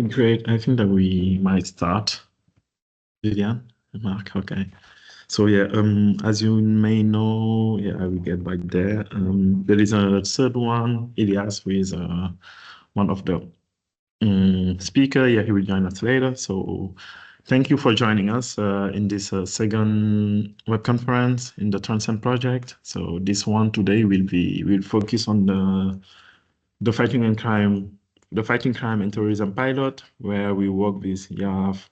Great. I think that we might start. Vivian, Mark, okay. So yeah, as you may know, yeah, I will get back there. There is a third one, Elias, who is one of the speaker. Yeah, he will join us later. So thank you for joining us in this second web conference in the Transcend project. So this one today will focus on the fighting crime and terrorism pilot, where we work with youth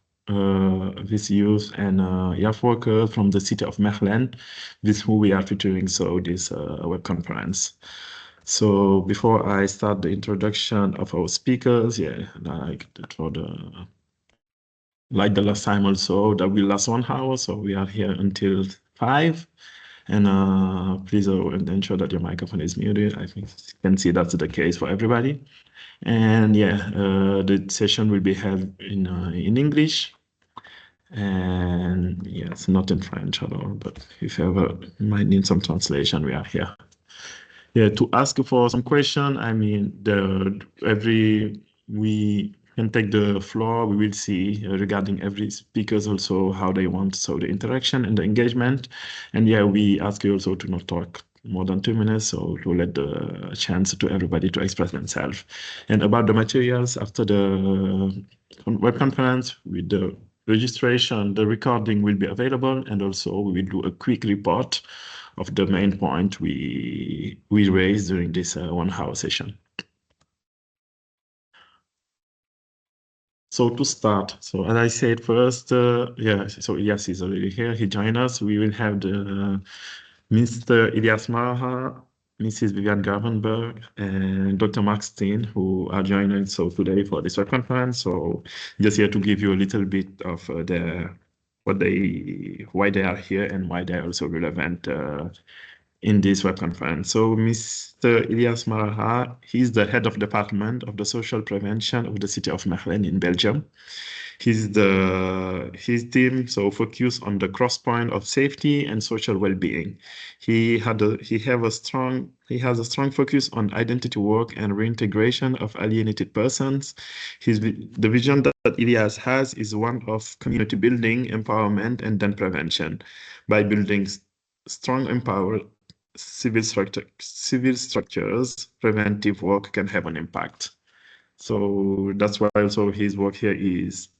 and YAF workers from the city of Mechelen, with who we are featuring so this web conference. So before I start the introduction of our speakers, yeah, like the last time also, that will last 1 hour, so we are here until 5. And please ensure that your microphone is muted. I think you can see that's the case for everybody. And yeah, the session will be held in English. And yes, not in French at all, but if you ever might need some translation, we are here. Yeah, to ask for some question, I mean, we can take the floor. We will see regarding every speakers also how they want, so the interaction and the engagement. And yeah, we ask you also to not talk more than 2 minutes, so to let the chance to everybody to express themselves. And about the materials after the web conference, with the registration, the recording will be available, and also we will do a quick report of the main point we raised during this 1 hour session. So to start, so as I said first, yeah, so Elias is already here. He joined us. We will have the Mr. Elias Maha, Mrs. Vivian Gravenberg, and Dr. Mark Steen, who are joining so today for this web conference. So just here to give you a little bit of why they are here and why they are also relevant in this web conference. So Mr. Elias Maraha, he's the head of department of the social prevention of the city of Mechelen in Belgium. His team so focus on the cross point of safety and social well-being. He has a strong focus on identity work and reintegration of alienated persons. The vision that Elias has is one of community building, empowerment, and then prevention by building strong empowered civil structures. Preventive work can have an impact. So that's why also his work here is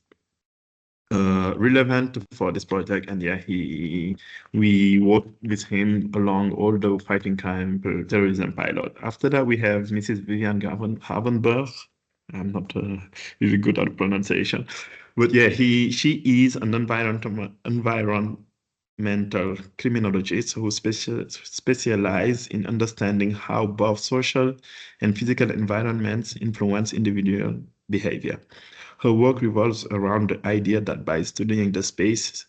relevant for this project. And yeah, we work with him along all the fighting crime terrorism pilot. After that, we have Mrs. Vivian Havenberg. I'm not really good at pronunciation, but yeah, she is an environmental criminologist who specialize in understanding how both social and physical environments influence individual behavior. Her work revolves around the idea that by studying the space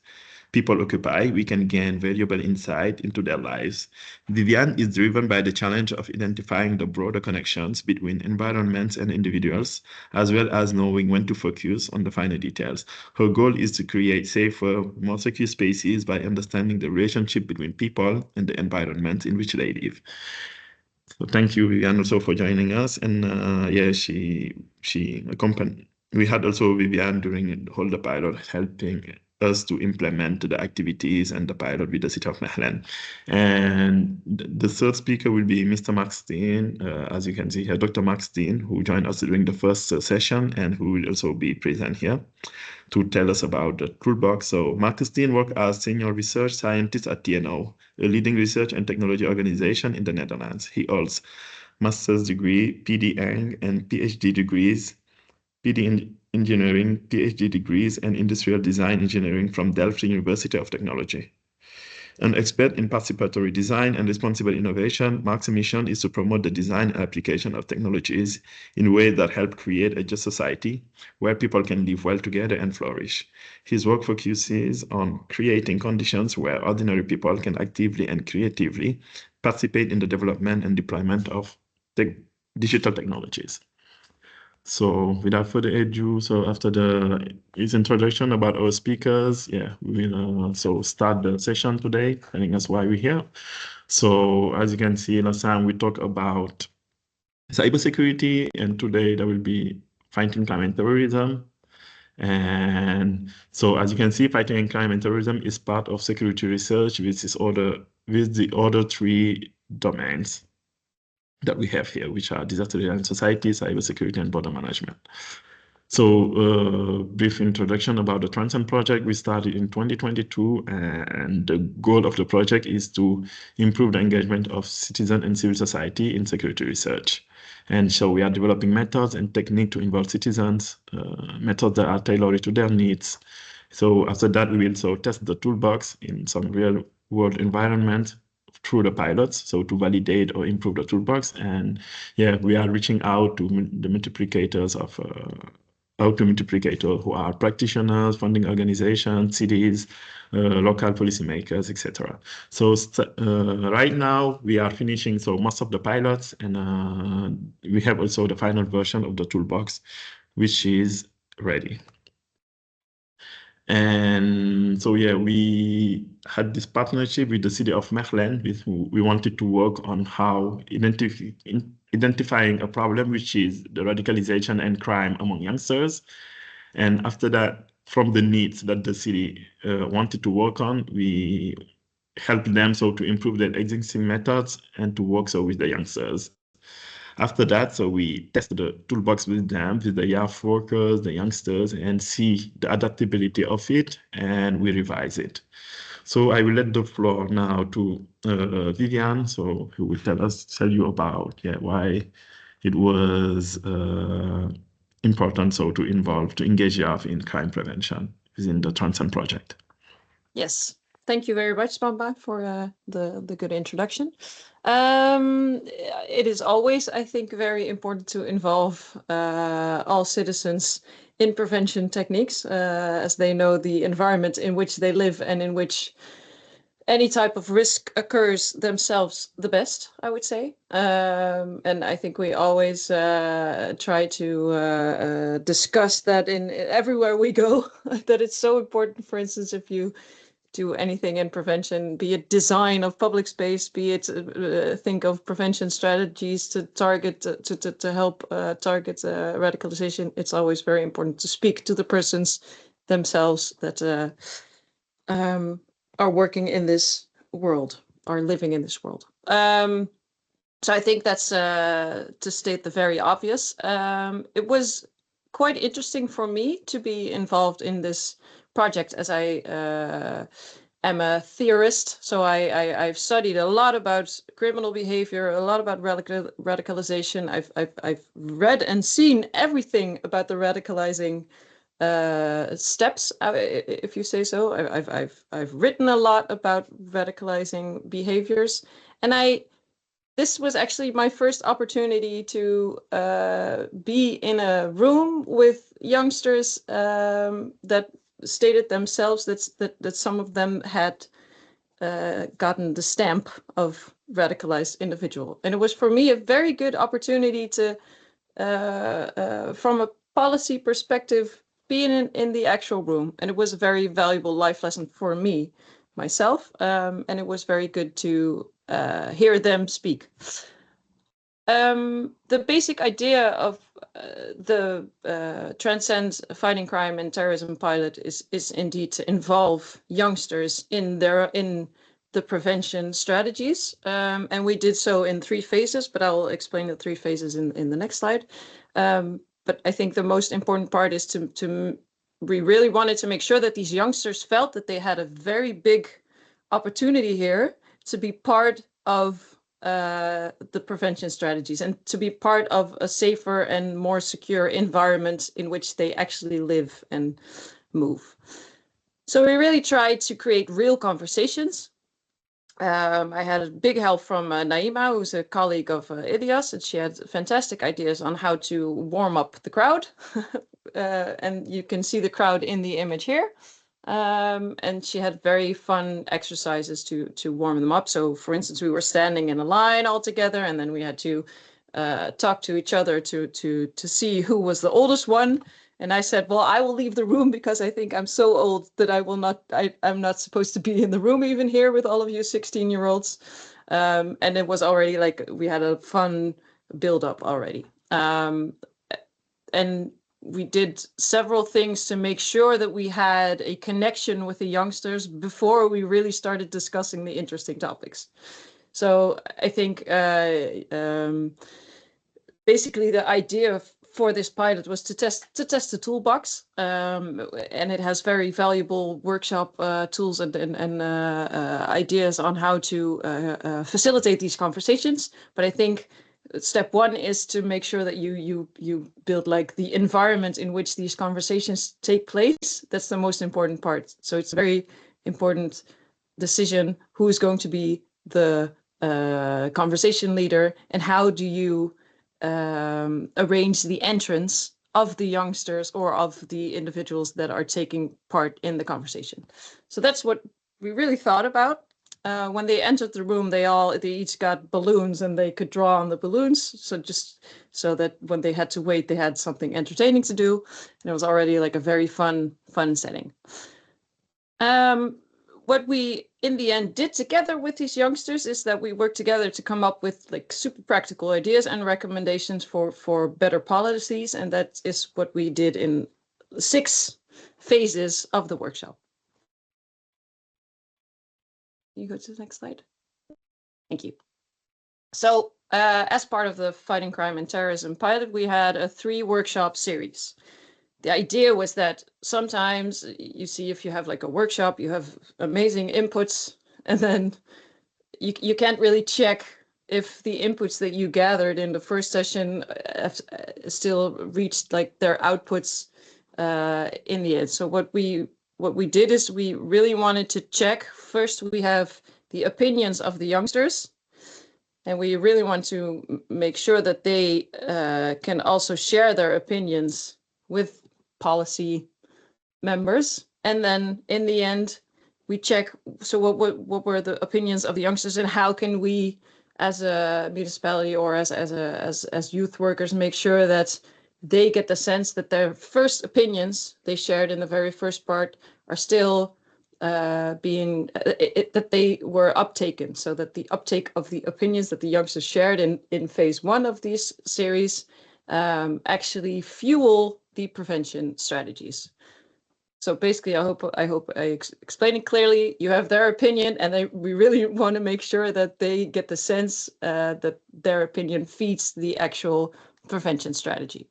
people occupy, we can gain valuable insight into their lives. Viviane is driven by the challenge of identifying the broader connections between environments and individuals, as well as knowing when to focus on the finer details. Her goal is to create safer, more secure spaces by understanding the relationship between people and the environment in which they live. So thank you, Viviane, also for joining us. And yeah, she accompanied. We had also Viviane during the whole pilot helping us to implement the activities and the pilot with the city of Mechelen. And the third speaker will be Mr. Mark Steen, as you can see here, Dr. Mark Steen, who joined us during the first session and who will also be present here to tell us about the toolbox. So Mark Steen works as senior research scientist at TNO, a leading research and technology organization in the Netherlands. He holds master's degree, PD Eng, and PhD degrees, PD in engineering, PhD degrees, and industrial design engineering from Delft University of Technology. An expert in participatory design and responsible innovation, Mark's mission is to promote the design and application of technologies in ways that help create a just society where people can live well together and flourish. His work focuses on creating conditions where ordinary people can actively and creatively participate in the development and deployment of digital technologies. So without further ado, so after his introduction about our speakers, yeah, we will also start the session today, telling us why we're here. So as you can see, last time we talked about cybersecurity, and today there will be fighting crime and terrorism. And so, as you can see, fighting crime and terrorism is part of security research with the other three domains that we have here, which are disaster reliant society, cybersecurity, and border management. So, brief introduction about the Transcend project. We started in 2022, and the goal of the project is to improve the engagement of citizens and civil society in security research. And so we are developing methods and techniques to involve citizens, methods that are tailored to their needs. So after that, we will so test the toolbox in some real world environment through the pilots, so to validate or improve the toolbox. And yeah, we are reaching out to the multiplicators of multiplicator who are practitioners, funding organizations, cities, local policymakers, etc. So right now we are finishing so most of the pilots, and we have also the final version of the toolbox, which is ready. And so yeah, we had this partnership with the city of Mechelen, with who we wanted to work on how identifying a problem, which is the radicalization and crime among youngsters. And after that, from the needs that the city wanted to work on, we helped them so to improve their existing methods and to work so with the youngsters. After that, so we test the toolbox with them, with the YAF workers, the youngsters, and see the adaptability of it, and we revise it. So I will let the floor now to Vivian, so who will tell you about why it was important so to engage YAF in crime prevention within the Transcend project. Yes, thank you very much, Bamba, for the good introduction. It is always, I think, very important to involve all citizens in prevention techniques, as they know the environment in which they live and in which any type of risk occurs themselves the best, I would say. And I think we always try to discuss that in everywhere we go, that it's so important. For instance, if you do anything in prevention, be it design of public space, be it think of prevention strategies to target, to help target radicalization, it's always very important to speak to the persons themselves that are working in this world, are living in this world. So I think that's to state the very obvious. It was quite interesting for me to be involved in this project, as I am a theorist. So I've studied a lot about criminal behavior, a lot about radicalization. I've read and seen everything about the radicalizing steps, if you say so. I've written a lot about radicalizing behaviors, and this was actually my first opportunity to be in a room with youngsters that stated themselves that some of them had gotten the stamp of radicalized individual. And it was for me a very good opportunity to, from a policy perspective, be in the actual room. And it was a very valuable life lesson for me, myself. And it was very good to hear them speak. The basic idea of the Transcend Fighting Crime and Terrorism pilot is indeed to involve youngsters in the prevention strategies. And we did so in 3 phases, but I'll explain the 3 phases in the next slide. But I think the most important part is we really wanted to make sure that these youngsters felt that they had a very big opportunity here to be part of the prevention strategies and to be part of a safer and more secure environment in which they actually live and move. So we really tried to create real conversations. I had a big help from Naima, who's a colleague of Ilias, and she had fantastic ideas on how to warm up the crowd. And you can see the crowd in the image here. And she had very fun exercises to warm them up. So, for instance, we were standing in a line all together, and then we had to talk to each other to see who was the oldest one. And I said, well, I will leave the room because I think I'm so old that I'm not supposed to be in the room even here with all of you 16-year-olds. And it was already like we had a fun build up already. And we did several things to make sure that we had a connection with the youngsters before we really started discussing the interesting topics. So I think basically the idea for this pilot was to test the toolbox, and it has very valuable workshop tools and ideas on how to facilitate these conversations. But I think step one is to make sure that you build like the environment in which these conversations take place. That's the most important part. So it's a very important decision who is going to be the conversation leader, and how do you arrange the entrance of the youngsters or of the individuals that are taking part in the conversation. So that's what we really thought about. When they entered the room, they each got balloons and they could draw on the balloons. So just so that when they had to wait, they had something entertaining to do. And it was already like a very fun setting. What we in the end did together with these youngsters is that we worked together to come up with like super practical ideas and recommendations for better policies. And that is what we did in 6 phases of the workshop. You go to the next slide. Thank you. So as part of the Fighting Crime and Terrorism pilot, we had a 3-workshop series. The idea was that sometimes you see if you have like a workshop, you have amazing inputs, and then you can't really check if the inputs that you gathered in the first session have still reached like their outputs in the end. So what we did is we really wanted to check. First, we have the opinions of the youngsters, and we really want to make sure that they can also share their opinions with policy members. And then in the end, we check, so what were the opinions of the youngsters, and how can we as a municipality or as youth workers make sure that they get the sense that their first opinions they shared in the very first part are still that they were uptaken, so that the uptake of the opinions that the youngsters shared in phase 1 of this series actually fuel the prevention strategies. So basically, I hope I explained it clearly. You have their opinion, and we really want to make sure that they get the sense that their opinion feeds the actual prevention strategy.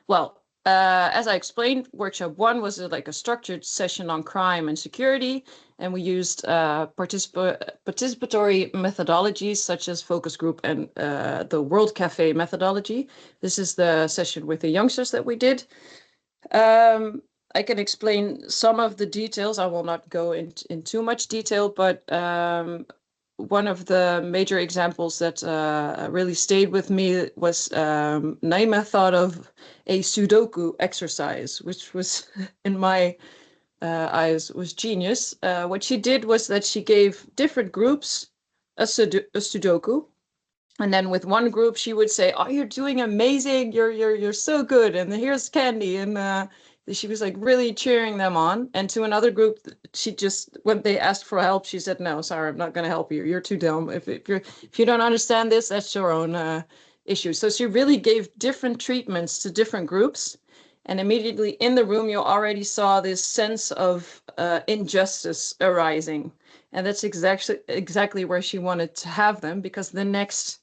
Well, as I explained, workshop 1 was like a structured session on crime and security, and we used participatory methodologies such as focus group and the World Cafe methodology. This is the session with the youngsters that we did. I can explain some of the details. I will not go in too much detail, but one of the major examples that really stayed with me was Naima thought of a Sudoku exercise, which was, in my eyes, was genius. What she did was that she gave different groups a Sudoku. And then with one group, she would say, "Oh, you're doing amazing. You're so good. And here's candy." And she was like really cheering them on. And to another group, she just, when they asked for help, she said, "No, sorry, I'm not going to help you. You're too dumb. If you don't understand this, that's your own issue." So she really gave different treatments to different groups. And immediately in the room, you already saw this sense of injustice arising. And that's exactly where she wanted to have them, because the next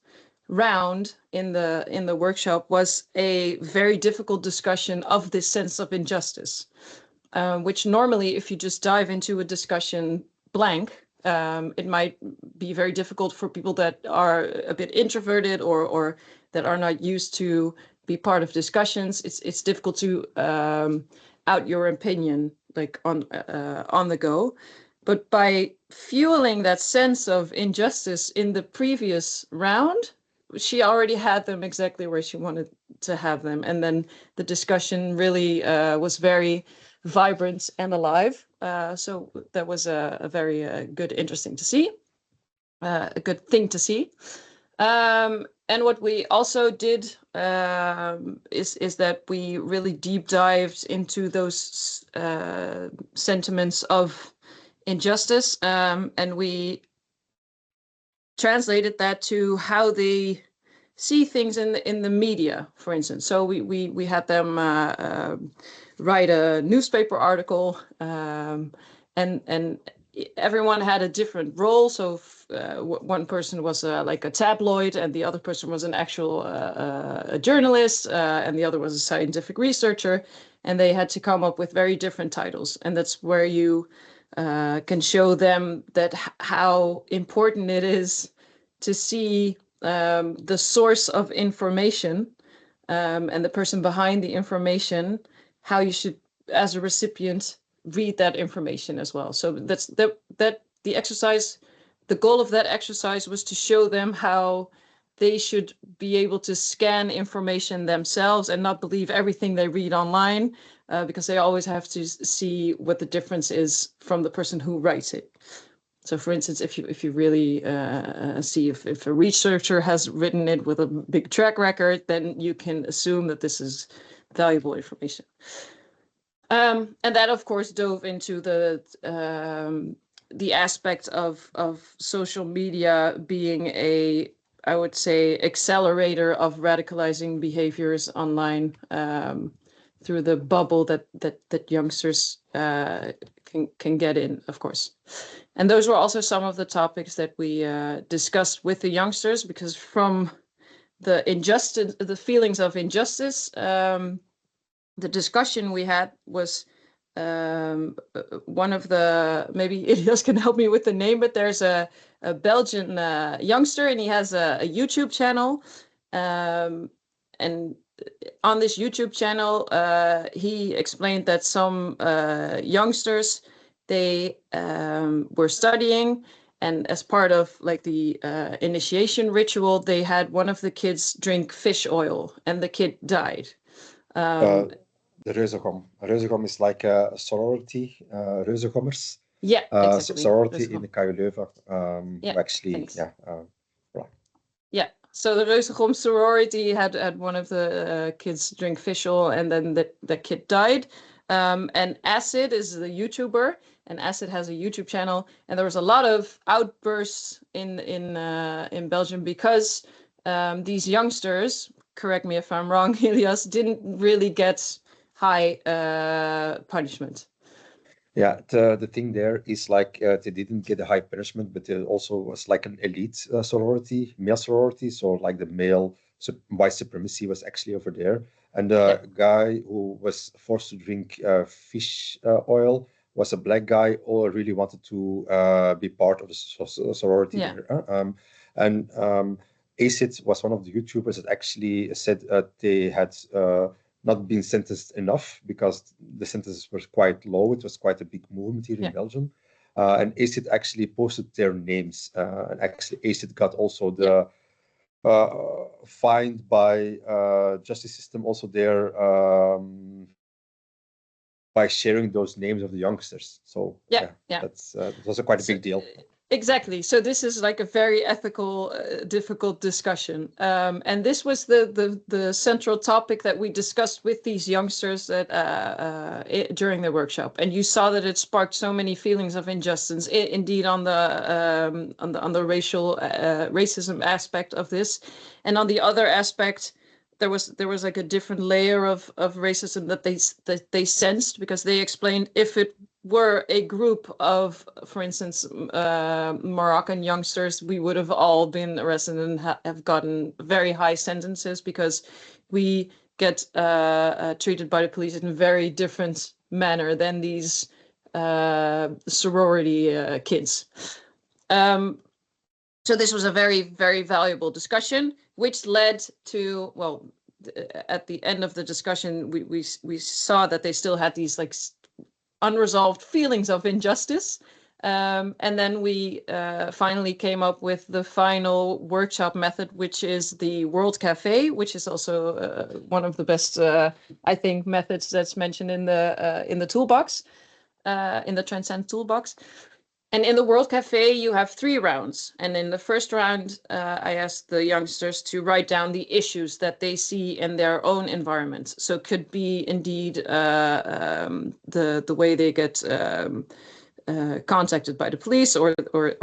round in the workshop was a very difficult discussion of this sense of injustice, which normally, if you just dive into a discussion blank, it might be very difficult for people that are a bit introverted or that are not used to be part of discussions. It's difficult to out your opinion like on the go. But by fueling that sense of injustice in the previous round, she already had them exactly where she wanted to have them. And then the discussion really was very vibrant and alive. So that was a very good, interesting to see, a good thing to see. And what we also did is that we really deep dived into those sentiments of injustice, and we translated that to how they see things in the media, for instance. So we had them write a newspaper article, and everyone had a different role. So one person was like a tabloid, and the other person was an actual a journalist, and the other was a scientific researcher, and they had to come up with very different titles. And that's where you can show them that how important it is to see the source of information, and the person behind the information, how you should, as a recipient, read that information as well. So that the exercise, the goal of that exercise was to show them how they should be able to scan information themselves and not believe everything they read online, because they always have to see what the difference is from the person who writes it. So, for instance, if you really see if a researcher has written it with a big track record, then you can assume that this is valuable information. And that, of course, dove into the aspect of social media being a, I would say, accelerator of radicalizing behaviors online, through the bubble that youngsters can get in, of course. And those were also some of the topics that we discussed with the youngsters, because from the injustice, the feelings of injustice, the discussion we had was one of the, maybe Ilias can help me with the name, but there's a Belgian youngster, and he has a YouTube channel. And on this YouTube channel, he explained that some youngsters, they were studying, and as part of like the initiation ritual, they had one of the kids drink fish oil, and the kid died. Uh, Um, the Reuzegom. Reuzegom is like a sorority, Reuzegommers. yeah, exactly. Sorority in the KU Leuven. Yeah, Actually, thanks. yeah. Right. Yeah. So the Reuzegom sorority had one of the kids drink fish oil, and then the kid died. And Acid is the YouTuber, and Acid has a YouTube channel, and there was a lot of outbursts in Belgium because these youngsters, correct me if I'm wrong, Elias, didn't really get high punishment. Yeah, the thing there is like they didn't get a high punishment, but it also was like an elite sorority, male sorority. So like the male white supremacy was actually over there. And the guy who was forced to drink fish oil was a black guy who really wanted to be part of the sorority Yeah. there. And Acid was one of the YouTubers that actually said they had not been sentenced enough because the sentences were quite low. It was quite a big movement here in Belgium. And ACID actually posted their names. And actually ACID got also the fined by justice system also there by sharing those names of the youngsters. So that's that was quite a big deal. Exactly. So this is like a very ethical, difficult discussion. And this was the central topic that we discussed with these youngsters during the workshop. And you saw that it sparked so many feelings of injustice, indeed, on the racism aspect of this. And on the other aspect, there was like a different layer of racism that they sensed, because they explained if it were a group of, for instance, Moroccan youngsters, we would have all been arrested and have gotten very high sentences, because we get treated by the police in a very different manner than these sorority kids. So this was a very, very valuable discussion, which led to, well, at the end of the discussion, we saw that they still had these like unresolved feelings of injustice. And then we finally came up with the final workshop method, which is the World Cafe, which is also one of the best, I think, methods that's mentioned in the toolbox, in the Transcend toolbox. And in the World Cafe, you have 3 rounds. And in the first round, I asked the youngsters to write down the issues that they see in their own environment. So it could be indeed the way they get contacted by the police, or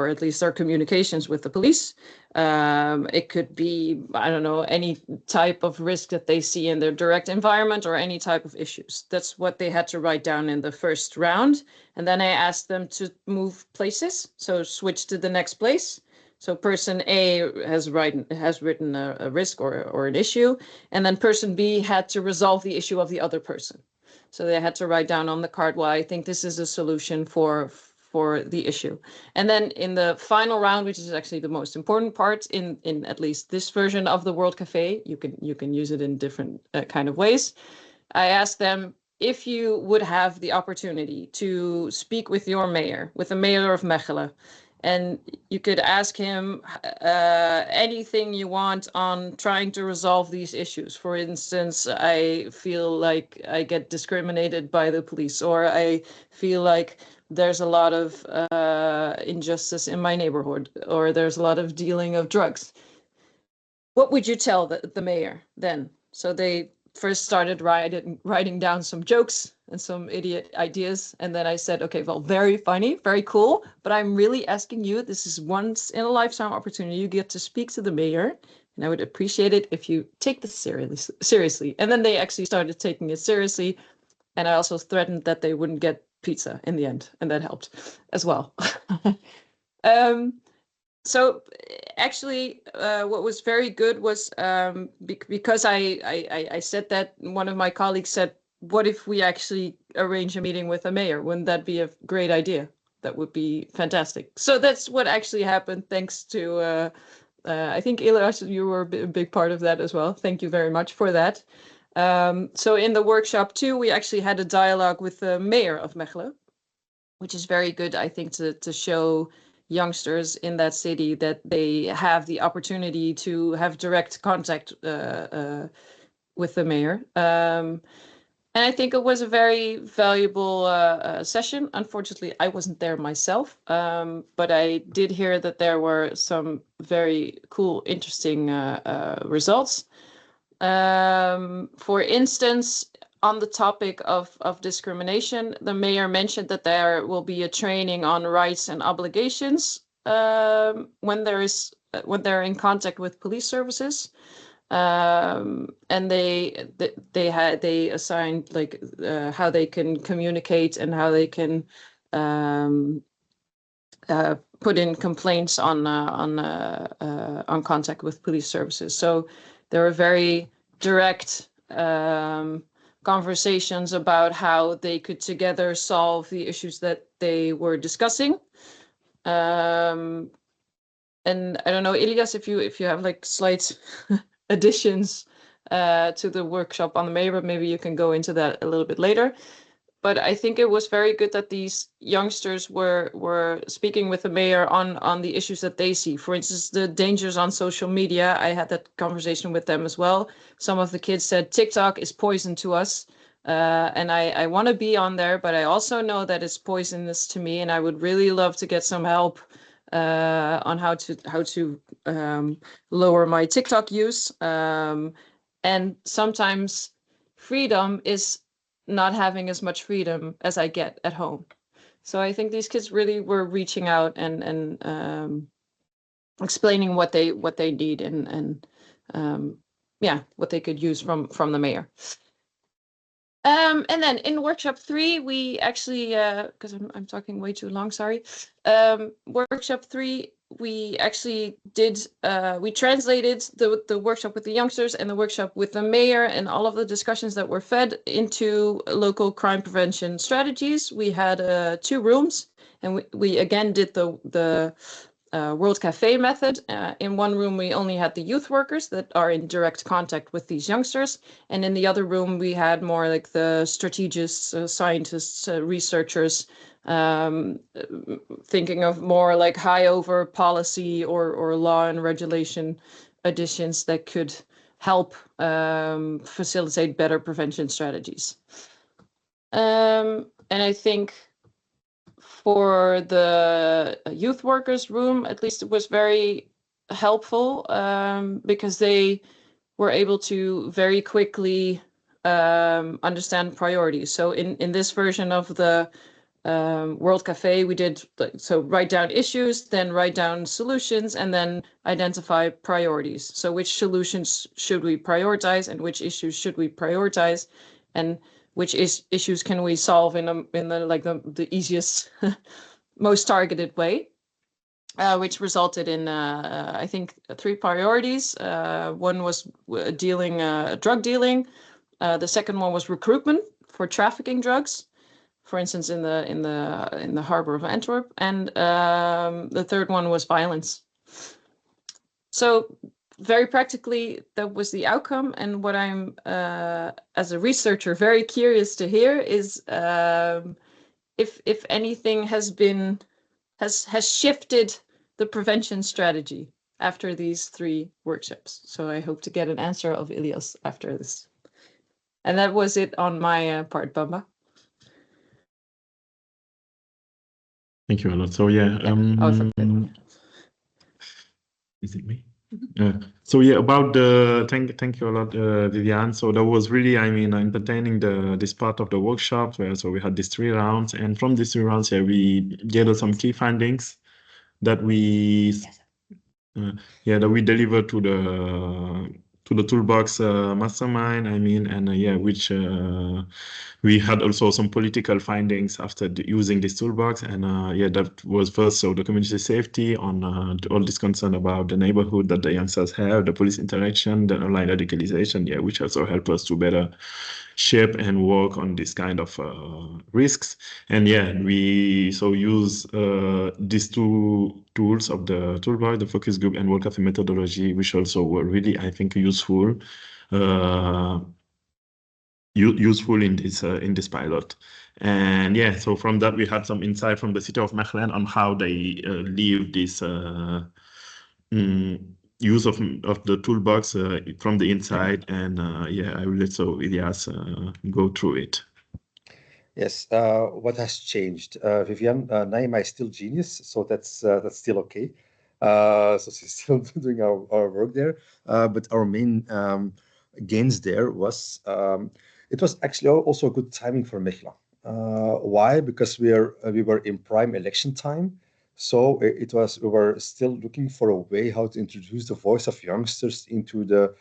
at least their communications with the police. It could be, I don't know, any type of risk that they see in their direct environment or any type of issues. That's what they had to write down in the first round. And then I asked them to move places, so switch to the next place. So person A has written a risk or an issue, and then person B had to resolve the issue of the other person. So they had to write down on the card, well, I think this is a solution for the issue. And then in the final round, which is actually the most important part in at least this version of the World Café, you can use it in different kind of ways. I asked them, if you would have the opportunity to speak with your mayor, with the mayor of Mechelen, and you could ask him anything you want on trying to resolve these issues. For instance, I feel like I get discriminated by the police, or I feel like there's a lot of injustice in my neighborhood, or there's a lot of dealing of drugs. What would you tell the mayor then? So they first started writing down some jokes and some idiot ideas. And then I said, okay, well, very funny, very cool. But I'm really asking you, this is once in a lifetime opportunity. You get to speak to the mayor. And I would appreciate it if you take this seriously. And then they actually started taking it seriously. And I also threatened that they wouldn't get pizza in the end. And that helped as well. So actually, what was very good was because I said that, one of my colleagues said, what if we actually arrange a meeting with the mayor? Wouldn't that be a great idea? That would be fantastic. So that's what actually happened, thanks to, I think, Elias, you were a big part of that as well. Thank you very much for that. So in the workshop too, we actually had a dialogue with the mayor of Mechelen, which is very good, I think, to show youngsters in that city that they have the opportunity to have direct contact with the mayor. And I think it was a very valuable session. Unfortunately, I wasn't there myself, but I did hear that there were some very cool, interesting results. For instance, on the topic of discrimination, the mayor mentioned that there will be a training on rights and obligations when they're in contact with police services, and they assigned like how they can communicate and how they can put in complaints on contact with police services. So there were very direct conversations about how they could together solve the issues that they were discussing. And I don't know, Elias, if you have like slight additions to the workshop on the mayor, but maybe you can go into that a little bit later. But I think it was very good that these youngsters were speaking with the mayor on the issues that they see. For instance, the dangers on social media. I had that conversation with them as well. Some of the kids said TikTok is poison to us. And I want to be on there, but I also know that it's poisonous to me. And I would really love to get some help on how to lower my TikTok use. And sometimes freedom is not having as much freedom as I get at home. So I think these kids really were reaching out and explaining what they need and what they could use from the mayor. And then in workshop 3, we actually, because I'm talking way too long, sorry. Workshop 3, we actually did, we translated the workshop with the youngsters and the workshop with the mayor and all of the discussions that were fed into local crime prevention strategies. We had 2 rooms, and we again did the World Café method. In one room, we only had the youth workers that are in direct contact with these youngsters. And in the other room, we had more like the strategists, scientists, researchers, thinking of more like high over policy or law and regulation additions that could help facilitate better prevention strategies. And I think for the youth workers room, at least it was very helpful because they were able to very quickly understand priorities. So in this version of the World Cafe, we did so write down issues, then write down solutions, and then identify priorities. So which solutions should we prioritize, and which issues should we prioritize, and which issues can we solve in the easiest, most targeted way. Which resulted in I think 3 priorities. One was drug dealing. The second one was recruitment for trafficking drugs, for instance, in the harbor of Antwerp, and the third one was violence. So very practically, that was the outcome. And what I'm, as a researcher, very curious to hear is if anything has shifted the prevention strategy after these 3 workshops. So I hope to get an answer of Ilias after this. And that was it on my part, Bamba. Thank you a lot. So yeah, is it me? So yeah, about the thank you a lot, Vivian. So that was really, I mean, entertaining this part of the workshop where so we had these 3 rounds, and from these 3 rounds, yeah, we gathered some key findings that we that we delivered to the toolbox mastermind. I mean, and yeah, which we had also some political findings after using this toolbox, and yeah, that was first so the community safety on all this concern about the neighborhood that the youngsters have, the police interaction, the online radicalization, yeah, which also help us to better shape and work on this kind of risks. And yeah, we so use these 2 tools of the toolbox, the focus group and World Cafe methodology, which also were really, I think, useful in this pilot. And yeah, so from that we had some insight from the city of Mechelen on how they leave this use of the toolbox from the inside. And yeah, I will let so Ilias go through it. Yes, what has changed? Vivian, Naima is still genius, so that's still okay. So she's still doing our work there. But our main gains there was it was actually also a good timing for Mechelen. Why? Because we were in prime election time, so we were still looking for a way how to introduce the voice of youngsters into the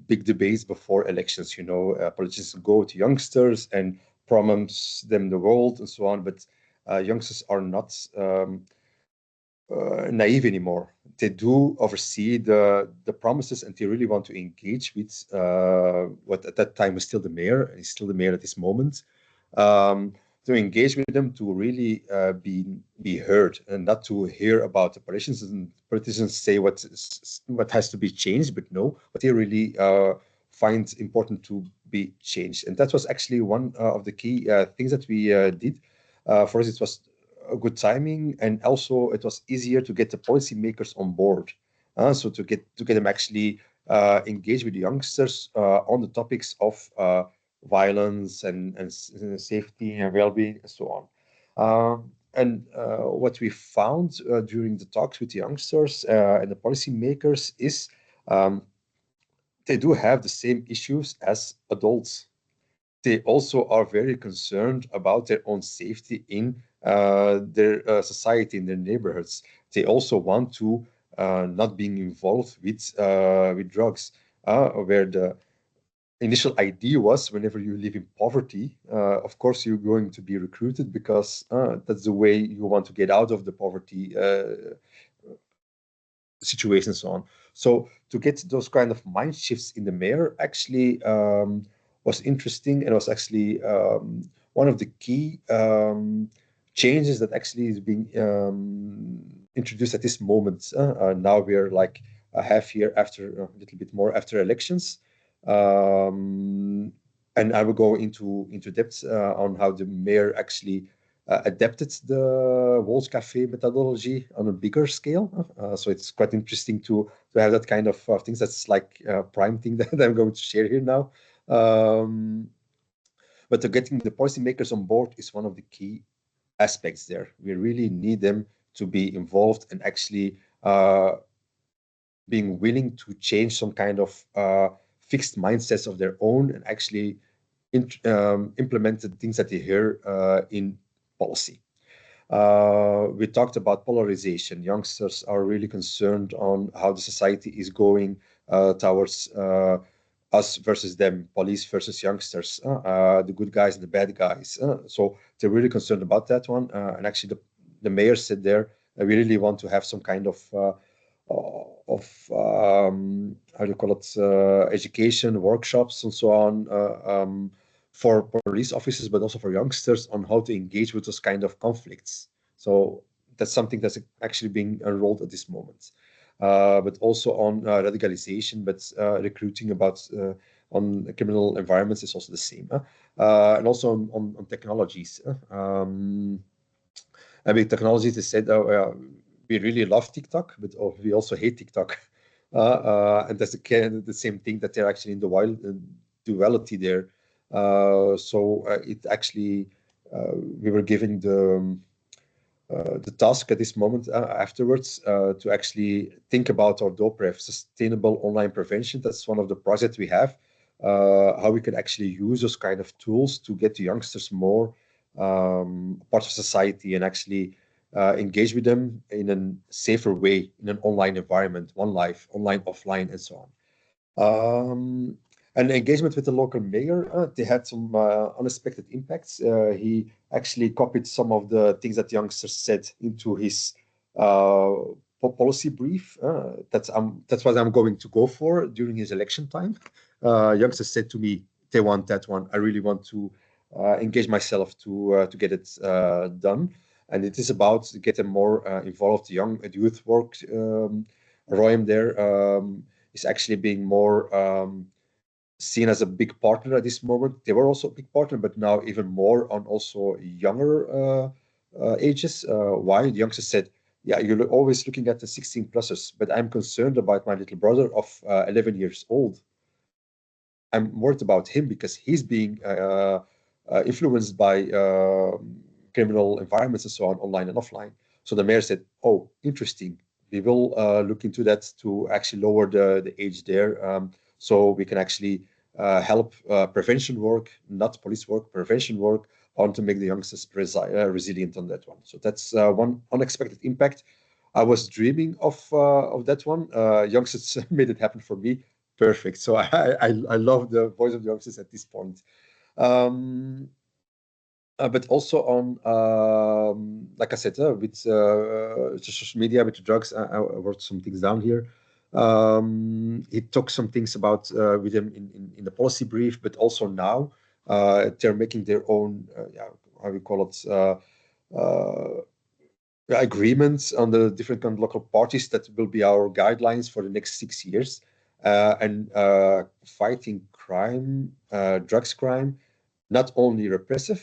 big debates before elections. You know, politicians go to youngsters and promise them the world and so on, but youngsters are not naive anymore. They do oversee the promises, and they really want to engage with what at that time was still the mayor, and he's still the mayor at this moment. To engage with them, to really be heard, and not to hear about the politicians and politicians say what has to be changed, but no, what they really find important to be changed. And that was actually one of the key things that we did. For us, it was a good timing, and also it was easier to get the policymakers on board. So to get them actually engaged with the youngsters on the topics of violence and safety and well-being and so on. And what we found during the talks with the youngsters and the policymakers is they do have the same issues as adults. They also are very concerned about their own safety in their society, in their neighborhoods. They also want to not being involved with drugs, where the initial idea was whenever you live in poverty, of course you're going to be recruited because that's the way you want to get out of the poverty situation and so on. So to get those kind of mind shifts in the mayor actually was interesting, and was actually one of the key changes that actually is being introduced at this moment. Now we're like a half year after, a little bit more after elections. And I will go into depth on how the mayor actually adapted the Walls Cafe methodology on a bigger scale. So it's quite interesting to have that kind of things. That's like a prime thing that I'm going to share here now. But to getting the policymakers on board is one of the key aspects there. We really need them to be involved and actually being willing to change some kind of fixed mindsets of their own, and actually implement the things that they hear in policy. We talked about polarization. Youngsters are really concerned on how the society is going towards us versus them, police versus youngsters, the good guys and the bad guys. So they're really concerned about that one. And actually, the mayor said there, we really want to have some kind of how do you call it, education, workshops, and so on. For police officers, but also for youngsters on how to engage with those kind of conflicts. So that's something that's actually being enrolled at this moment. But also on radicalization, but recruiting about on criminal environments is also the same. And also on technologies. I mean, technologies, they said, we really love TikTok, but we also hate TikTok. And that's the same thing, that they're actually in the wild duality there. So it actually, we were given the task at this moment afterwards to actually think about our DOPREV, sustainable online prevention. That's one of the projects we have, how we can actually use those kind of tools to get the youngsters more part of society and actually engage with them in a safer way in an online environment, one life, online, offline, and so on. And engagement with the local mayor, they had some unexpected impacts. He actually copied some of the things that youngsters said into his policy brief. That's what I'm going to go for during his election time. Youngsters said to me, they want that one. I really want to engage myself to get it done. And it is about getting more involved. Young youth work. Royam there is actually being more seen as a big partner at this moment. They were also a big partner, but now even more on also younger ages. Why? The youngster said, yeah, you're always looking at the 16 pluses, but I'm concerned about my little brother of 11 years old. I'm worried about him because he's being influenced by criminal environments and so on, online and offline. So the mayor said, oh, interesting. We will look into that to actually lower the age there. So we can actually help prevention work, not police work, prevention work, on to make the youngsters resilient on that one. So that's one unexpected impact. I was dreaming of that one. Youngsters made it happen for me. Perfect. So I love the voice of the youngsters at this point. But also on, like I said, with social media, with the drugs, I wrote some things down here. He took some things about with him in the policy brief, but also now they're making their own, how we call it, agreements on the different kind of local parties that will be our guidelines for the next 6 years. And fighting crime, drugs crime, not only repressive,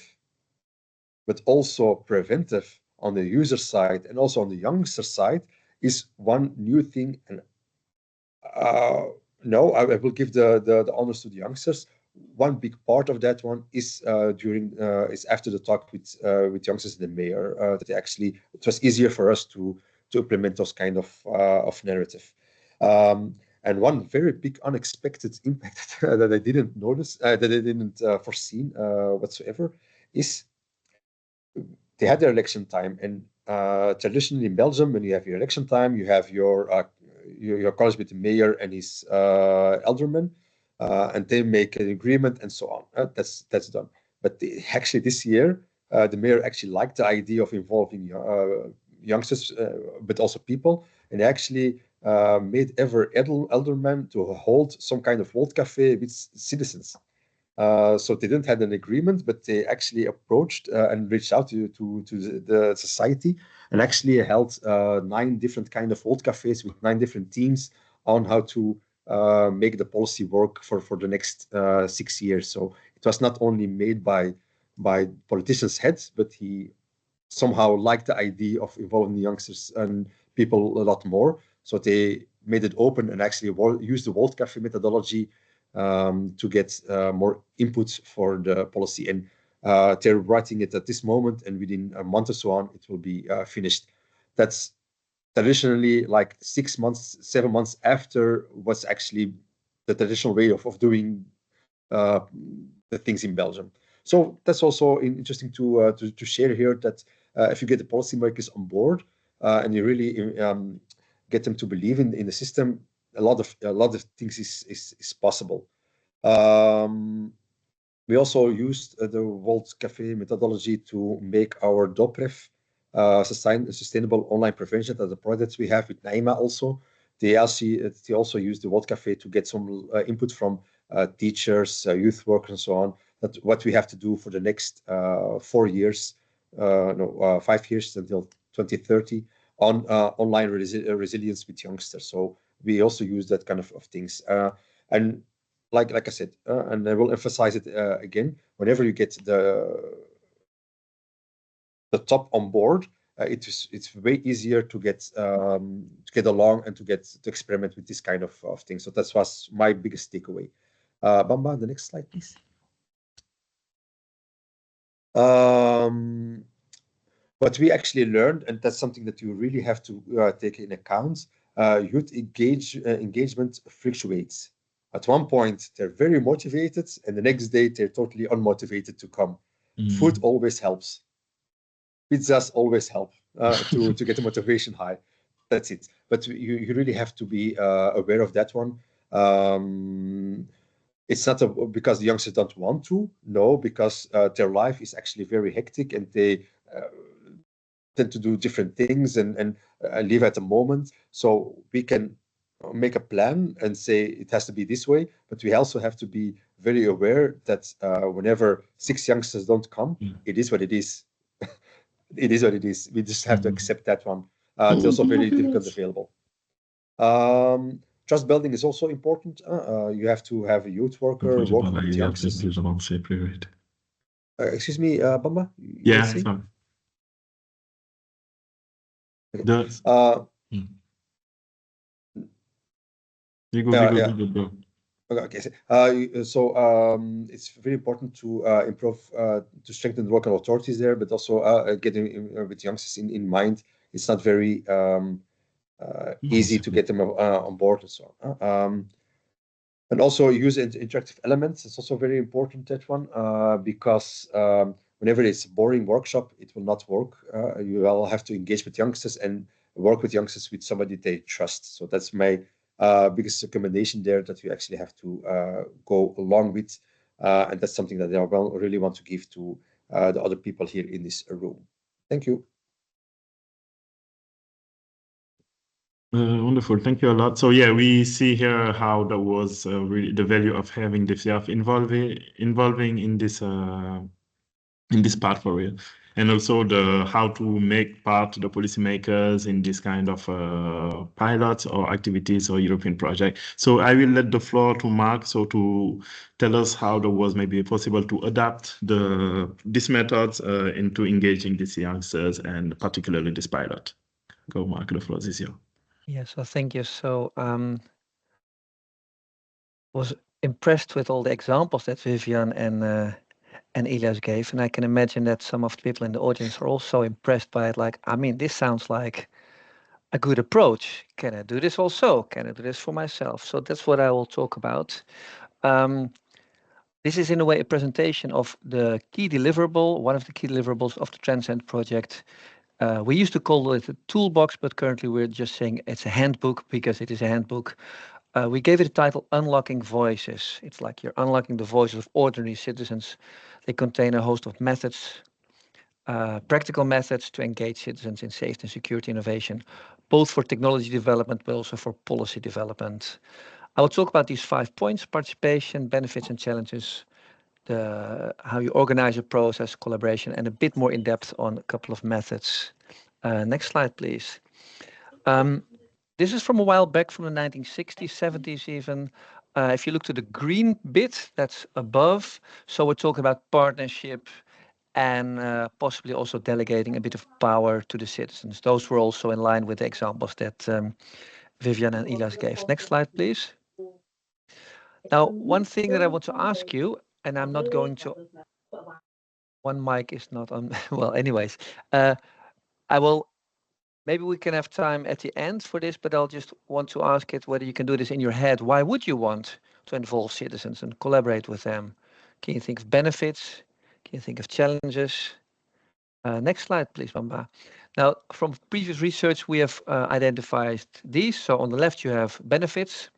but also preventive on the user side and also on the youngster side is one new thing. And no, I will give the honors to the youngsters. One big part of that one is is after the talk with youngsters and the mayor. That actually it was easier for us to implement those kind of narrative. And one very big unexpected impact that I didn't notice, that I didn't foreseen whatsoever, is they had their election time. And traditionally in Belgium, when you have your election time, you have your college with the mayor and his aldermen, and they make an agreement and so on. That's done. But actually this year, the mayor actually liked the idea of involving youngsters, but also people, and actually made every alderman to hold some kind of world cafe with citizens. So they didn't have an agreement, but they actually approached and reached out to the society and actually held 9 different kind of world cafes with 9 different teams on how to make the policy work for the next 6 years. So it was not only made by politicians' heads, but he somehow liked the idea of involving the youngsters and people a lot more. So they made it open and actually used the World Cafe methodology to get more input for the policy. And they're writing it at this moment, and within a month or so on, it will be finished. That's traditionally like 6 months, 7 months after what's actually the traditional way of doing the things in Belgium. So that's also interesting to share here that if you get the policymakers on board and you really get them to believe in the system, a lot of things is possible. We also used the World Cafe methodology to make our DOPREF sustainable online prevention, that the projects we have with Naima also. They also used the World Cafe to get some input from teachers, youth workers, and so on. That what we have to do for the next 4 years, 5 years until 2030 on online resilience with youngsters. So we also use that kind of things. And like I said, and I will emphasize it again, whenever you get the top on board, it's way easier to get along and to experiment with this kind of thing. So that was my biggest takeaway. Bamba, the next slide, please. What we actually learned, and that's something that you really have to take in account, youth engagement fluctuates. At one point, they're very motivated, and the next day, they're totally unmotivated to come. Food always helps. Pizzas always help to get the motivation high. That's it. But you really have to be aware of that one. It's not because the youngsters don't want to. No, because their life is actually very hectic, and they tend to do different things and live at the moment. So we can make a plan and say it has to be this way, but we also have to be very aware that whenever 6 youngsters don't come, it is what it is. It is what it is. We just have to accept that one. It's also very difficult available. Trust building is also important. You have to have a youth worker work with youngsters. Excuse me, Bamba? Yeah, it's fine. You go. Okay. So it's very important to improve, to strengthen the local authorities there, but also getting with youngsters in mind. It's not very easy to get them on board and so on. And also use interactive elements. It's also very important, that one, because whenever it's a boring workshop, it will not work. You will have to engage with youngsters and work with youngsters with somebody they trust. So that's my biggest recommendation there, that you actually have to go along with. And that's something that I really want to give to the other people here in this room. Thank you. Wonderful. Thank you a lot. So yeah, we see here how there was really the value of having the staff involving in this part for real, and also the how to make part the policymakers in this kind of pilots or activities or European project. So I will let the floor to Mark, so to tell us how there was maybe possible to adapt these methods into engaging these youngsters and particularly this pilot. Go, Mark. The floor is yours. Yeah, so thank you. So was impressed with all the examples that Vivian and Elias gave, and I can imagine that some of the people in the audience are also impressed by it. Like, I mean, this sounds like a good approach. Can I do this also? Can I do this for myself? So that's what I will talk about. This is in a way a presentation of the key deliverable, one of the key deliverables of the Transcend project. We used to call it a toolbox, but currently we're just saying it's a handbook because it is a handbook. We gave it a title, Unlocking Voices. It's like you're unlocking the voices of ordinary citizens. They contain a host of methods, practical methods to engage citizens in safety and security innovation, both for technology development, but also for policy development. I will talk about these 5 points: participation, benefits and challenges, how you organize a process, collaboration, and a bit more in depth on a couple of methods. Next slide, please. This is from a while back, from the 1960s, 70s even. If you look to the green bit that's above, so we're talking about partnership and possibly also delegating a bit of power to the citizens. Those were also in line with the examples that Vivian and Elias gave. Next slide, please. Now, one thing that I want to ask you, and I'm not going to... One mic is not on. Well, anyways, I will... Maybe we can have time at the end for this, but I'll just want to ask it whether you can do this in your head. Why would you want to involve citizens and collaborate with them? Can you think of benefits? Can you think of challenges? Next slide, please, Bamba. Now, from previous research, we have identified these. So on the left, you have benefits.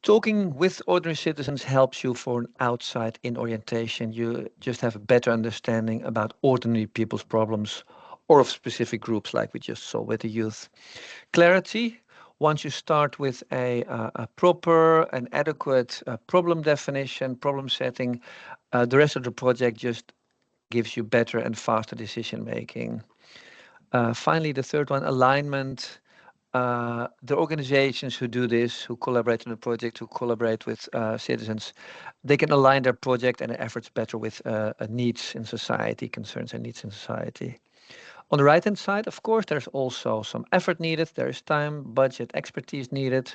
Talking with ordinary citizens helps you for an outside-in orientation. You just have a better understanding about ordinary people's problems or of specific groups like we just saw with the youth. Clarity, once you start with a proper and adequate problem definition, problem setting, the rest of the project just gives you better and faster decision making. Finally, the third one, alignment. The organizations who do this, who collaborate on the project, who collaborate with citizens, they can align their project and their efforts better with needs in society, concerns and needs in society. On the right-hand side, of course, there's also some effort needed. There is time, budget, expertise needed.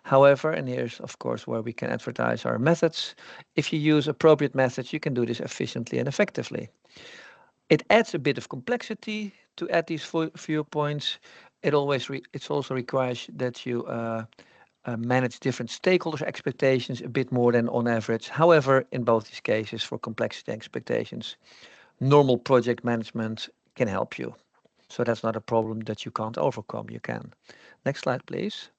However, and here's, of course, where we can advertise our methods. If you use appropriate methods, you can do this efficiently and effectively. It adds a bit of complexity to add these viewpoints. It also requires that you manage different stakeholders' expectations a bit more than on average. However, in both these cases, for complexity expectations, normal project management can help you. So that's not a problem that you can't overcome. You can. Next slide, please.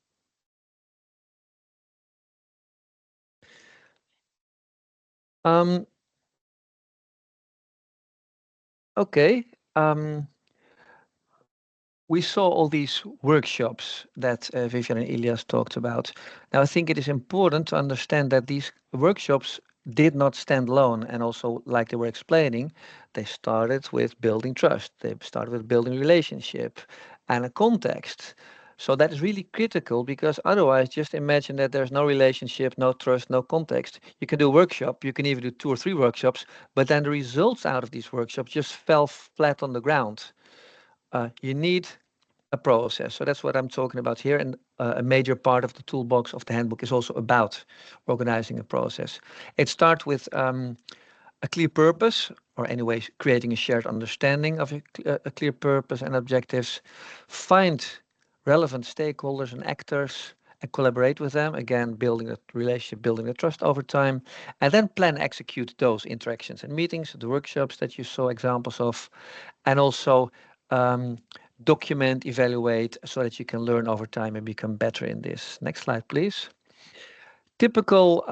Okay. We saw all these workshops that Vivian and Elias talked about. Now, I think it is important to understand that these workshops did not stand alone. And also, like they were explaining, they started with building trust. They started with building relationship and a context. So that is really critical, because otherwise, just imagine that there's no relationship, no trust, no context. You can do a workshop, you can even do 2 or 3 workshops, but then the results out of these workshops just fell flat on the ground. You need a process. So that's what I'm talking about here. And a major part of the toolbox of the handbook is also about organizing a process. It starts with a clear purpose, or anyways, creating a shared understanding of a clear purpose and objectives. Find relevant stakeholders and actors and collaborate with them. Again, building a relationship, building the trust over time. And then plan, execute those interactions and meetings, the workshops that you saw examples of. And also document, evaluate, so that you can learn over time and become better in this. Next slide, please. Typical,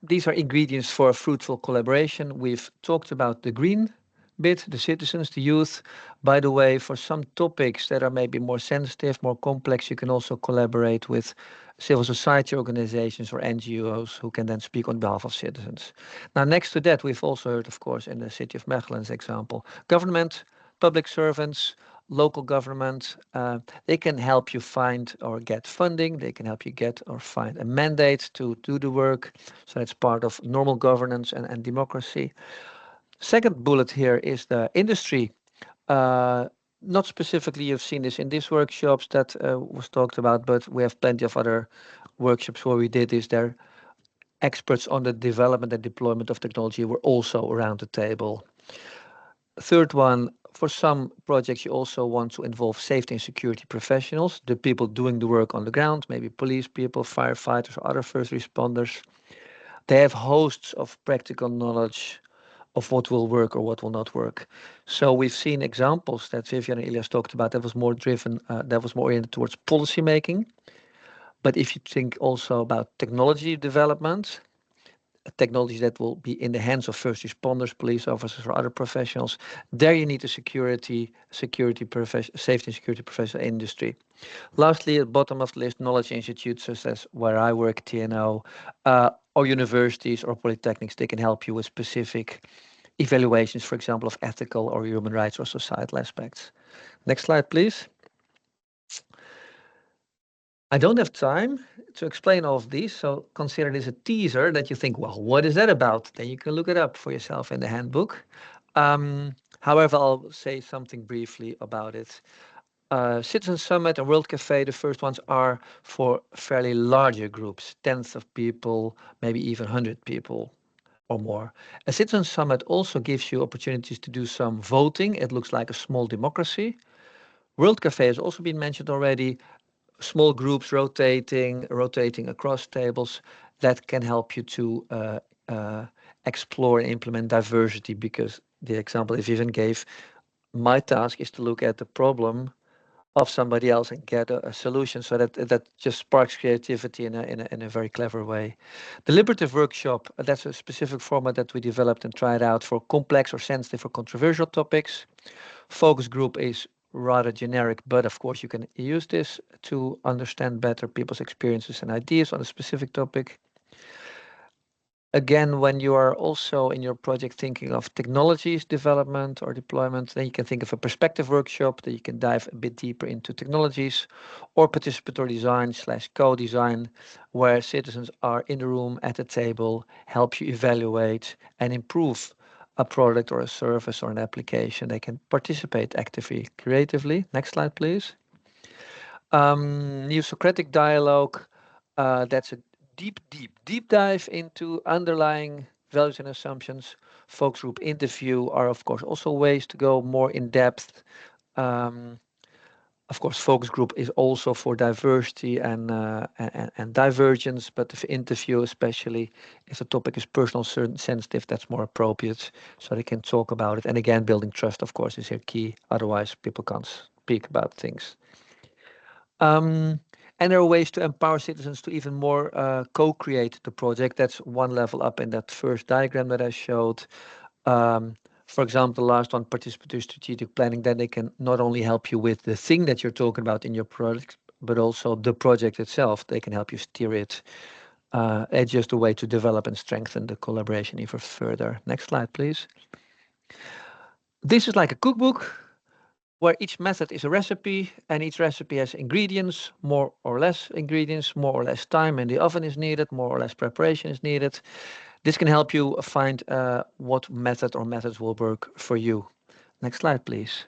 these are ingredients for a fruitful collaboration. We've talked about the green bit, the citizens, the youth. By the way, for some topics that are maybe more sensitive, more complex, you can also collaborate with civil society organizations or NGOs who can then speak on behalf of citizens. Now, next to that, we've also heard, of course, in the city of Mechelen's example, government, public servants, local government, they can help you find or get funding. They can help you get or find a mandate to do the work. So that's part of normal governance and democracy. Second bullet here is the industry. Not specifically, you've seen this in these workshops that was talked about, but we have plenty of other workshops where we did this. There, experts on the development and deployment of technology were also around the table. Third one, for some projects, you also want to involve safety and security professionals, the people doing the work on the ground, maybe police people, firefighters, or other first responders. They have hosts of practical knowledge of what will work or what will not work. So we've seen examples that Vivian and Elias talked about that was more driven, that was more oriented towards policy making. But if you think also about technology development, technology that will be in the hands of first responders, police officers, or other professionals, there you need a safety and security professional industry. Lastly, at the bottom of the list, knowledge institutes such as where I work, TNO, or universities or polytechnics, they can help you with specific evaluations, for example, of ethical or human rights or societal aspects. Next slide, please. I don't have time to explain all of these, so consider this a teaser that you think, well, what is that about? Then you can look it up for yourself in the handbook. However, I'll say something briefly about it. Citizen Summit and World Cafe, the first ones are for fairly larger groups, tens of people, maybe even 100 people or more. A Citizen Summit also gives you opportunities to do some voting. It looks like a small democracy. World Cafe has also been mentioned already. Small groups rotating across tables that can help you to explore and implement diversity, because the example Vivian gave, my task is to look at the problem of somebody else and get a solution, so that just sparks creativity in a very clever way. Deliberative workshop, that's a specific format that we developed and tried out for complex or sensitive or controversial topics. Focus group is rather generic, but of course you can use this to understand better people's experiences and ideas on a specific topic. Again, when you are also in your project thinking of technologies development or deployment, then you can think of a perspective workshop that you can dive a bit deeper into technologies, or participatory design / co-design, where citizens are in the room at the table, help you evaluate and improve a product or a service or an application. They can participate actively, creatively. Next slide, please. Neo-Socratic dialogue, that's a deep dive into underlying values and assumptions. Focus group interview are, of course, also ways to go more in depth. Of course, focus group is also for diversity and divergence, but the interview, especially if the topic is personal sensitive, that's more appropriate, so they can talk about it. And again, building trust, of course, is here key. Otherwise, people can't speak about things. And there are ways to empower citizens to even more co-create the project. That's one level up in that first diagram that I showed. For example, the last one, participatory strategic planning, then they can not only help you with the thing that you're talking about in your project, but also the project itself. They can help you steer it. It's just a way to develop and strengthen the collaboration even further. Next slide, please. This is like a cookbook, where each method is a recipe, and each recipe has ingredients, more or less ingredients, more or less time in the oven is needed, more or less preparation is needed. This can help you find what method or methods will work for you. Next slide, please.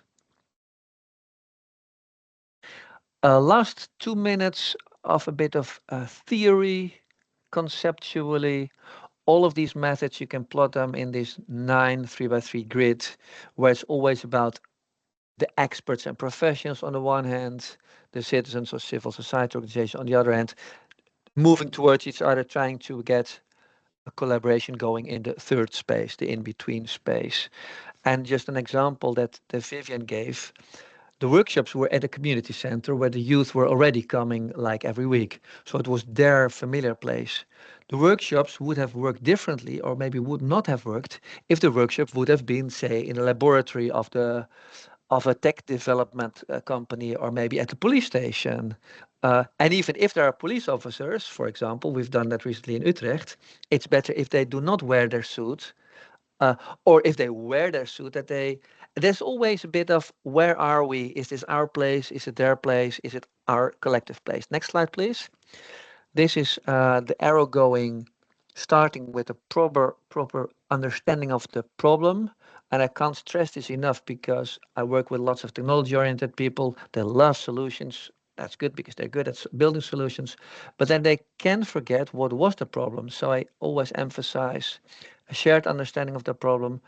Last 2 minutes of a bit of theory, conceptually. All of these methods, you can plot them in this 9 3x3 grid, where it's always about the experts and professionals on the one hand, the citizens or civil society organization on the other hand, moving towards each other, trying to get a collaboration going in the third space, the in-between space. And just an example that Vivian gave, the workshops were at a community center where the youth were already coming like every week. So it was their familiar place. The workshops would have worked differently, or maybe would not have worked, if the workshop would have been, say, in a laboratory of a tech development company, or maybe at the police station. And even if there are police officers, for example, we've done that recently in Utrecht, it's better if they do not wear their suit, or if they wear their suit, that there's always a bit of, where are we? Is this our place? Is it their place? Is it our collective place? Next slide, please. This is the arrow going, starting with a proper understanding of the problem. And I can't stress this enough, because I work with lots of technology-oriented people. They love solutions. That's good, because they're good at building solutions. But then they can forget what was the problem. So I always emphasize a shared understanding of the problem.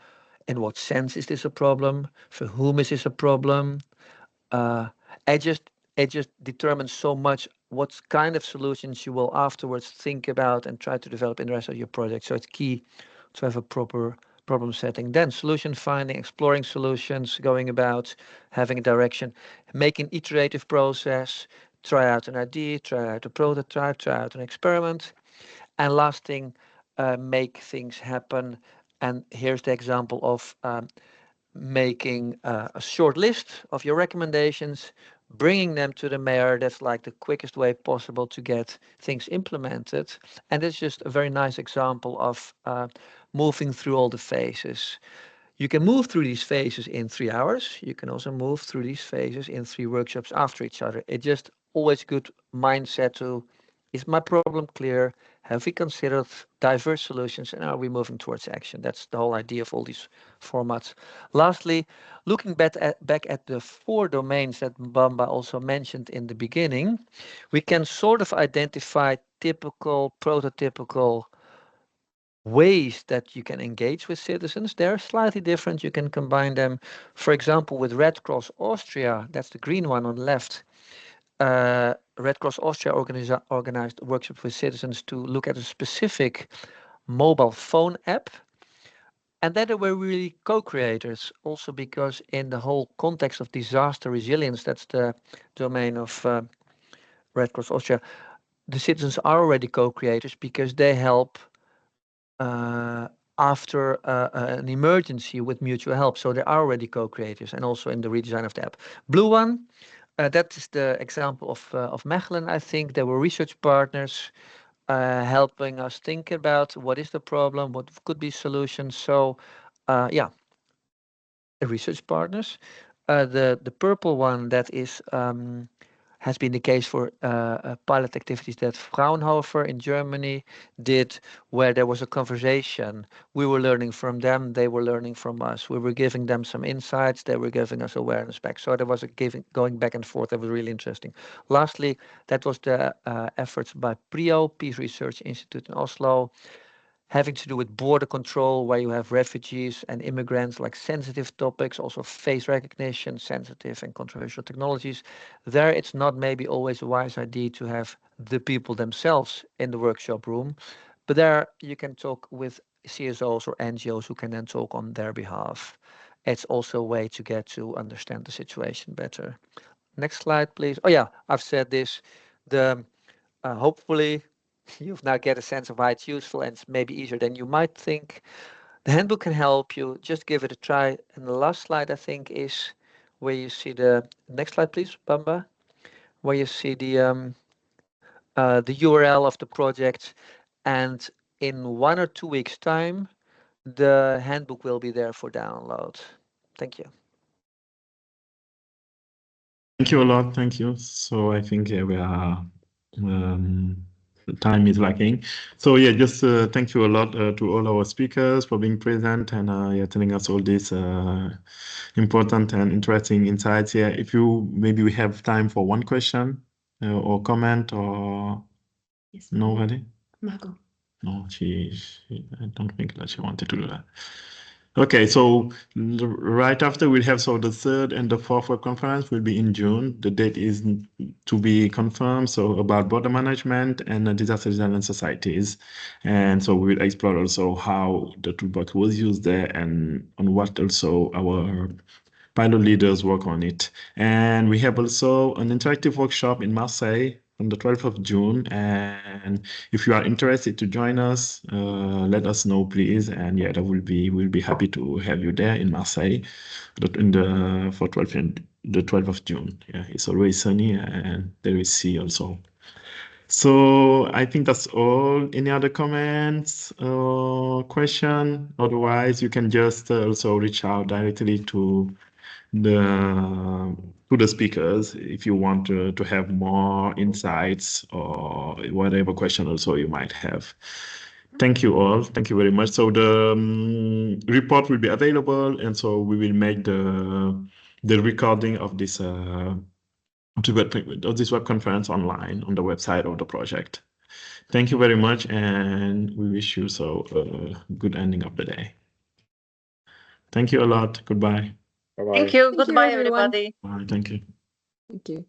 In what sense is this a problem? For whom is this a problem? Uh, it just determines so much what kind of solutions you will afterwards think about and try to develop in the rest of your project. So it's key to have a proper problem setting. Then solution finding, exploring solutions, going about, having a direction, making iterative process, try out an idea, try out a prototype, try out an experiment. And last thing, make things happen. And here's the example of making a short list of your recommendations, bringing them to the mayor. That's like the quickest way possible to get things implemented. And it's just a very nice example of moving through all the phases. You can move through these phases in 3 hours. You can also move through these phases in 3 workshops after each other. It's just always good mindset to, is my problem clear? Have we considered diverse solutions, and are we moving towards action? That's the whole idea of all these formats. Lastly, looking back at the 4 domains that Mbamba also mentioned in the beginning, we can sort of identify typical, prototypical ways that you can engage with citizens. They're slightly different. You can combine them, for example, with Red Cross Austria. That's the green one on the left. Red Cross Austria organized workshops with citizens to look at a specific mobile phone app. And then there were really co-creators also, because in the whole context of disaster resilience, that's the domain of Red Cross Austria, the citizens are already co-creators because they help after an emergency with mutual help. So they are already co-creators, and also in the redesign of the app. Blue one, that is the example of Mechelen. I think there were research partners helping us think about what is the problem, what could be solutions. So yeah, research partners. The purple one, that is has been the case for pilot activities that Fraunhofer in Germany did, where there was a conversation. We were learning from them, they were learning from us. We were giving them some insights, they were giving us awareness back. So there was a going back and forth that was really interesting. Lastly, that was the efforts by PRIO, Peace Research Institute in Oslo, having to do with border control, where you have refugees and immigrants, like sensitive topics, also face recognition, sensitive and controversial technologies. There, it's not maybe always a wise idea to have the people themselves in the workshop room, but there you can talk with CSOs or NGOs who can then talk on their behalf. It's also a way to get to understand the situation better. Next slide, please. Oh yeah, I've said this. The hopefully you've now get a sense of why it's useful, and it's maybe easier than you might think. The handbook can help you. Just give it a try. And the last slide, I think, is where you see the next slide, please, Bamba, where you see the URL of the project. And in 1 or 2 weeks' time, the handbook will be there for download. Thank you. Thank you a lot. Thank you. So I think we are time is lacking. So yeah, just thank you a lot to all our speakers for being present and yeah, telling us all these important and interesting insights here. If you maybe we have time for one question or comment or Yes. nobody. Margot. No, I don't think that she wanted to do that. Okay, so right after we'll have the third and the fourth web conference will be in June. The date is to be confirmed. So about border management and disaster resilience societies, and so we will explore also how the toolbox was used there and on what also our pilot leaders work on it. And we have also an interactive workshop in Marseille on the 12th of June. And if you are interested to join us, let us know, please. And yeah, we'll be happy to have you there in Marseille for the 12th of June. Yeah, it's always sunny and there is sea also. So I think that's all. Any other comments or question? Otherwise, you can just also reach out directly to the speakers if you want to have more insights or whatever question also you might have. Thank you all. Thank you very much. So the report will be available, and so we will make the recording of this web conference online on the website of the project. Thank you very much, and we wish you a good ending of the day. Thank you a lot. Goodbye. Bye-bye. Thank you. Thank you, Goodbye, everyone. everybody. Bye. Thank you. Thank you.